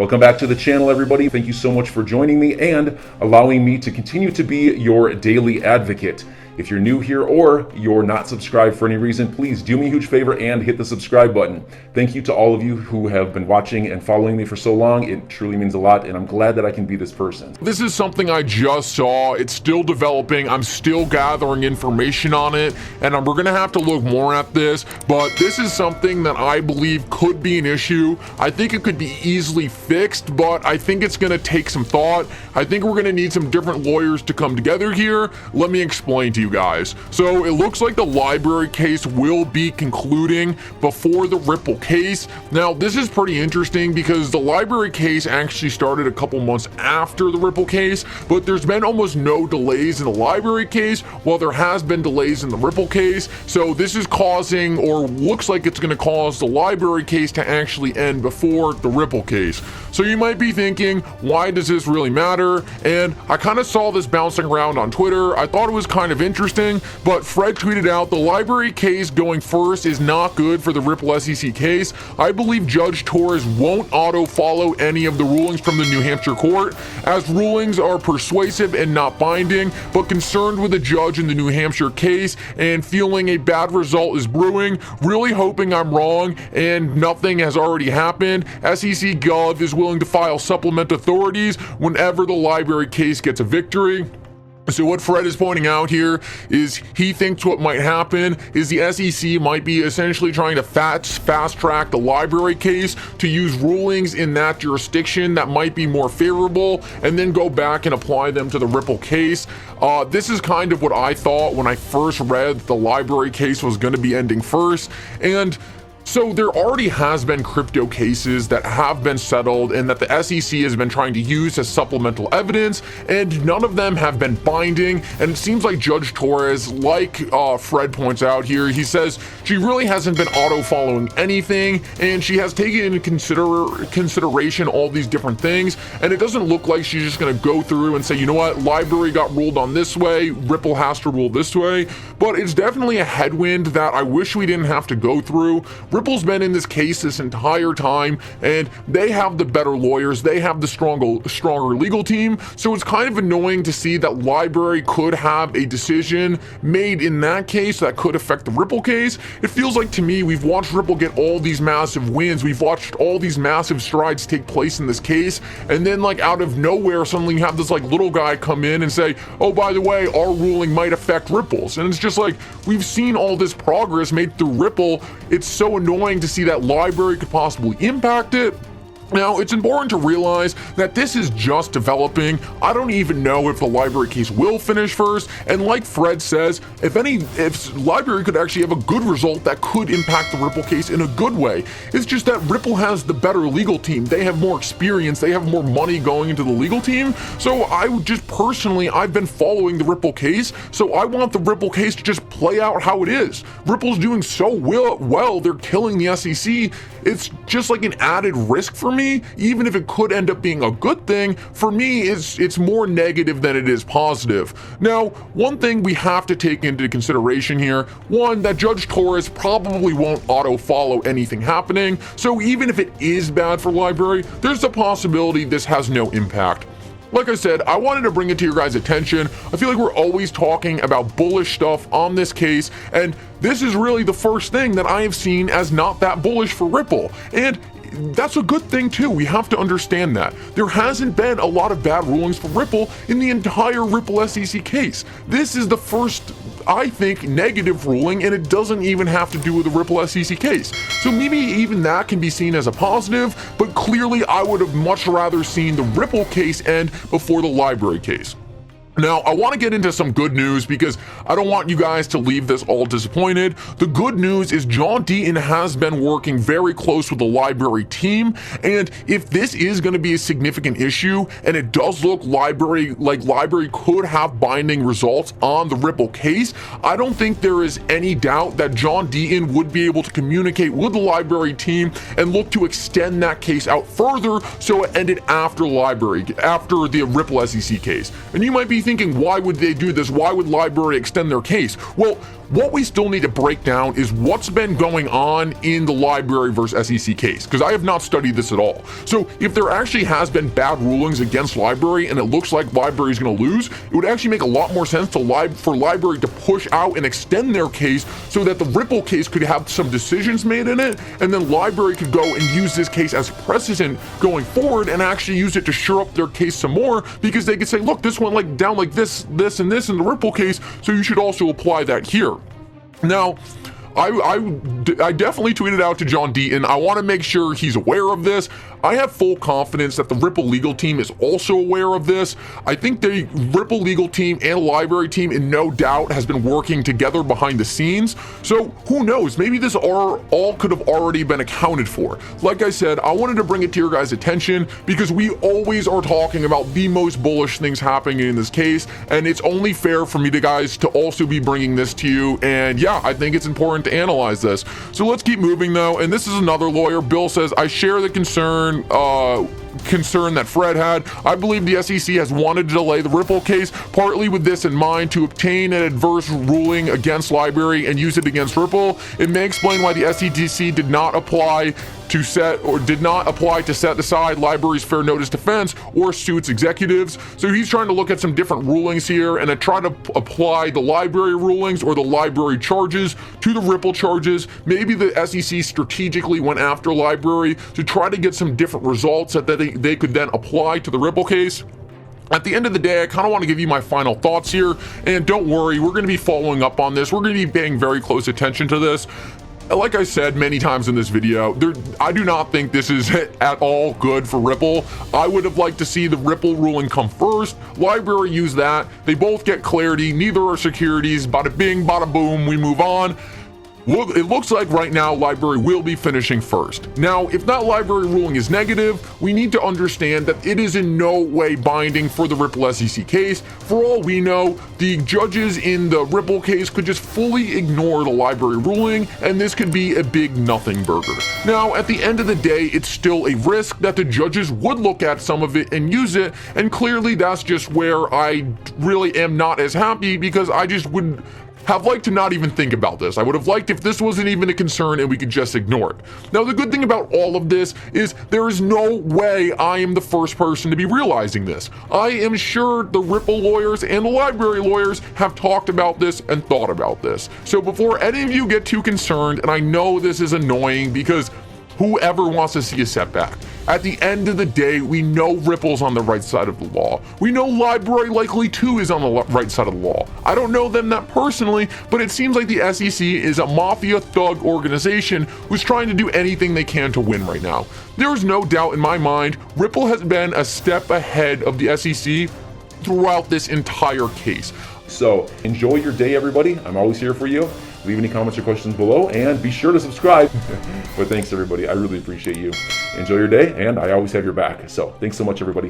Welcome back to the channel, everybody. Thank you so much for joining me and allowing me to continue to be your daily advocate. If you're new here or you're not subscribed for any reason, please do me a huge favor and hit the subscribe button. Thank you to all of you who have been watching and following me for so long. It truly means a lot, and I'm glad that I can be this person. This is something I just saw. It's still developing. I'm still gathering information on it, and we're going to have to look more at this, but this is something that I believe could be an issue. I think it could be easily fixed, but I think it's going to take some thought. I think we're going to need some different lawyers to come together here. Let me explain to you guys. So it looks like the library case will be concluding before the Ripple case. Now, this is pretty interesting because the library case actually started a couple months after the Ripple case, but there's been almost no delays in the library case, while there has been delays in the Ripple case. So this is causing, or looks like it's going to cause, the library case to actually end before the Ripple case. So you might be thinking, why does this really matter? And I kind of saw this bouncing around on Twitter. I thought it was kind of interesting, but Fred tweeted out, the library case going first is not good for the Ripple SEC case. I believe Judge Torres won't auto-follow any of the rulings from the New Hampshire court, as rulings are persuasive and not binding, but concerned with the judge in the New Hampshire case and feeling a bad result is brewing. Really hoping I'm wrong and nothing has already happened. SEC Gov is willing to file supplement authorities whenever the library case gets a victory. So what Fred is pointing out here is he thinks what might happen is the SEC might be essentially trying to fast track the library case to use rulings in that jurisdiction that might be more favorable and then go back and apply them to the Ripple case. This is kind of what I thought when I first read the library case was going to be ending first. And so there already has been crypto cases that have been settled and that the SEC has been trying to use as supplemental evidence, and none of them have been binding. And it seems like Judge Torres, like Fred points out here, he says she really hasn't been auto-following anything, and she has taken into consideration all these different things, and it doesn't look like she's just going to go through and say, you know what, library got ruled on this way, Ripple has to rule this way. But it's definitely a headwind that I wish we didn't have to go through. Ripple's been in this case this entire time, and they have the better lawyers, they have the stronger legal team, so it's kind of annoying to see that library could have a decision made in that case that could affect the Ripple case. It feels like to me we've watched Ripple get all these massive wins, we've watched all these massive strides take place in this case, and then like out of nowhere suddenly you have this like little guy come in and say, oh, by the way, our ruling might affect Ripple's. And it's just like, we've seen all this progress made through Ripple. It's so annoying to see that library could possibly impact it. Now, it's important to realize that this is just developing. I don't even know if the library case will finish first. And like Fred says, if library could actually have a good result that could impact the Ripple case in a good way. It's just that Ripple has the better legal team. They have more experience. They have more money going into the legal team. So I would just personally, I've been following the Ripple case. So I want the Ripple case to just play out how it is. Ripple's doing so well, they're killing the SEC. It's just like an added risk for me, even if it could end up being a good thing. For me, it's more negative than it is positive. Now, one thing we have to take into consideration here, one, that Judge Torres probably won't auto-follow anything happening, so even if it is bad for library, there's a possibility this has no impact. Like I said, I wanted to bring it to your guys' attention. I feel like we're always talking about bullish stuff on this case, and this is really the first thing that I have seen as not that bullish for Ripple. And that's a good thing too. We have to understand that. There hasn't been a lot of bad rulings for Ripple in the entire Ripple SEC case. This is the first, I think, negative ruling, and it doesn't even have to do with the Ripple SEC case. So maybe even that can be seen as a positive, but clearly I would have much rather seen the Ripple case end before the library case. Now, I want to get into some good news because I don't want you guys to leave this all disappointed. The good news is John Deaton has been working very close with the library team, and if this is going to be a significant issue, and it does look library could have binding results on the Ripple case, I don't think there is any doubt that John Deaton would be able to communicate with the library team and look to extend that case out further so it ended after the Ripple SEC case. And you might be be thinking, why would they do this? Why would LBRY extend their case? Well, what we still need to break down is what's been going on in the LBRY versus SEC case, because I have not studied this at all. So if there actually has been bad rulings against LBRY and it looks like LBRY is going to lose, it would actually make a lot more sense for LBRY to push out and extend their case so that the Ripple case could have some decisions made in it, and then LBRY could go and use this case as precedent going forward and actually use it to shore up their case some more, because they could say, look, this went like down like this, and this in the Ripple case, so you should also apply that here. Now, I definitely tweeted out to John Deaton. I want to make sure he's aware of this. I have full confidence that the Ripple legal team is also aware of this. I think the Ripple legal team and LBRY team, in no doubt, has been working together behind the scenes. So who knows? Maybe this all could have already been accounted for. Like I said, I wanted to bring it to your guys' attention because we always are talking about the most bullish things happening in this case, and it's only fair for me to guys to also be bringing this to you. And yeah, I think it's important to analyze this. So let's keep moving though. And this is another lawyer. Bill says, I share the concern that Fred had. I believe the SEC has wanted to delay the Ripple case, partly with this in mind, to obtain an adverse ruling against LBRY and use it against Ripple. It may explain why the SEC did not apply to set aside LBRY's fair notice defense or sue its executives. So he's trying to look at some different rulings here and try to apply the LBRY rulings or the LBRY charges to the Ripple charges. Maybe the SEC strategically went after LBRY to try to get some different results that they could then apply to the Ripple case. At the end of the day, I kind of want to give you my final thoughts here. And don't worry, we're going to be following up on this. We're going to be paying very close attention to this. Like I said many times in this video, I do not think this is at all good for Ripple. I would have liked to see the Ripple ruling come first. LBRY use that. They both get clarity. Neither are securities. Bada bing, bada boom, we move on. Look, it looks like right now LBRY will be finishing first. Now, if that LBRY ruling is negative, we need to understand that it is in no way binding for the Ripple SEC case. For all we know, the judges in the Ripple case could just fully ignore the LBRY ruling, and this could be a big nothing burger. Now, at the end of the day, it's still a risk that the judges would look at some of it and use it, and clearly that's just where I really am not as happy, because I just wouldn't have liked to not even think about this. I would have liked if this wasn't even a concern and we could just ignore it. Now, the good thing about all of this is there is no way I am the first person to be realizing this. I am sure the Ripple lawyers and the LBRY lawyers have talked about this and thought about this. So before any of you get too concerned, and I know this is annoying because whoever wants to see a setback, at the end of the day, we know Ripple's on the right side of the law. We know LBRY likely too is on the right side of the law. I don't know them that personally, but it seems like the SEC is a mafia thug organization who's trying to do anything they can to win right now. There is no doubt in my mind, Ripple has been a step ahead of the SEC throughout this entire case. So enjoy your day, everybody. I'm always here for you. Leave any comments or questions below, and be sure to subscribe. But thanks, everybody. I really appreciate you. Enjoy your day, and I always have your back. So thanks so much, everybody.